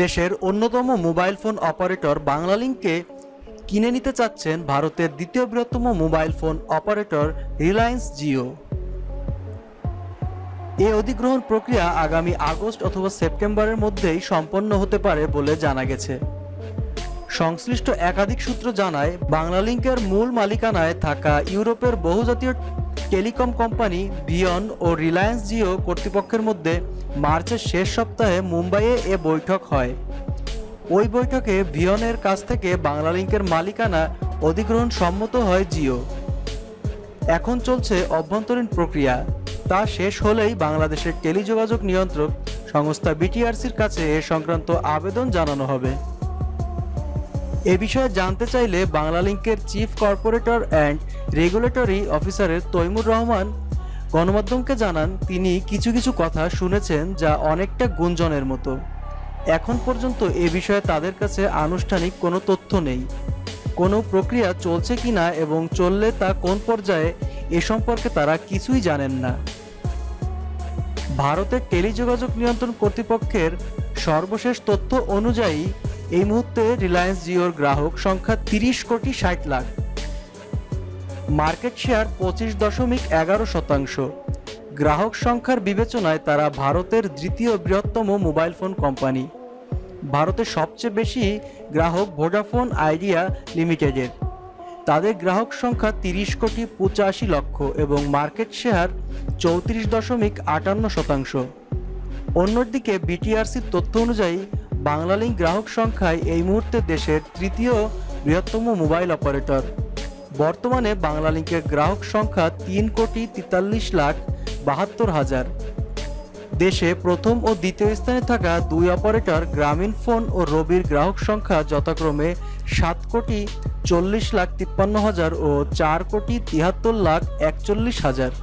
দেশের অন্যতম mobile phone operator বাংলালিংককে কিনে নিতে চাচ্ছেন ভারতের দ্বিতীয় বৃহত্তম mobile phone operator Reliance Jio. এই অধিগ্রহণ প্রক্রিয়া আগামী আগস্ট অথবা সেপ্টেম্বরের মধ্যেই সম্পন্ন হতে পারে বলে জানা গেছে। সংশ্লিষ্ট একাধিক সূত্র জানায়, বাংলালিংকের মূল মালিকানায় থাকা ইউরোপের বহুজাতীয় টেলিকম কোম্পানি ভিয়ন ও রিলায়েন্স জিও কর্তৃপক্ষের মধ্যে মার্চের শেষ সপ্তাহে মুম্বাইয়ে এ বৈঠক হয়। ওই বৈঠকে ভিয়নের কাছ থেকে বাংলালিংকের মালিকানা অধিগ্রহণ সম্মত হয় জিও। এখন চলছে অভ্যন্তরীণ প্রক্রিয়া। তা শেষ হলেই বাংলাদেশের টেলিযোগাযোগ নিয়ন্ত্রক সংস্থা বিটিআরসির কাছে এ সংক্রান্ত আবেদন জানানো হবে। এ বিষয়ে জানতে চাইলে বাংলালিংকের চিফ কর্পোরেটর অ্যান্ড রেগুলেটরি অফিসারের তৈমুর রহমান গণমাধ্যমকে জানান, তিনি কিছু কিছু কথা শুনেছেন যা অনেকটা গুঞ্জনের মতো। এখন পর্যন্ত এ বিষয়ে তাদের কাছে আনুষ্ঠানিক কোনো তথ্য নেই। কোনো প্রক্রিয়া চলছে কিনা এবং চললে তা কোন পর্যায়ে এ সম্পর্কে তারা কিছুই জানেন না। ভারতের টেলিযোগাযোগ নিয়ন্ত্রণ কর্তৃপক্ষের সর্বশেষ তথ্য অনুযায়ী এই মুহূর্তে রিলায়েন্স জিওর গ্রাহক সংখ্যা 30,60,00,000। Market share 25.11%। গ্রাহক সংখ্যার বিবেচনায় তারা ভারতের দ্বিতীয় বৃহত্তম মোবাইল ফোন কোম্পানি। ভারতের সবচেয়ে বেশি গ্রাহক ভোডাফোন আইডিয়া লিমিটেডের। তাদের গ্রাহক সংখ্যা 30,85,00,000 এবং মার্কেট শেয়ার 34.58%। অন্যদিকে বিটিআরসির তথ্য অনুযায়ী বাংলালিংক গ্রাহক সংখ্যায় এই মুহূর্তে দেশের তৃতীয় বৃহত্তম মোবাইল অপারেটর। বর্তমানে বাংলালিংকের গ্রাহক সংখ্যা 3,43,72,000। দেশে প্রথম ও দ্বিতীয় স্থানে থাকা দুই অপারেটর গ্রামীণ ফোন ও রবির গ্রাহক সংখ্যা যথাক্রমে 7,40,53,000 ও 4,73,41,000।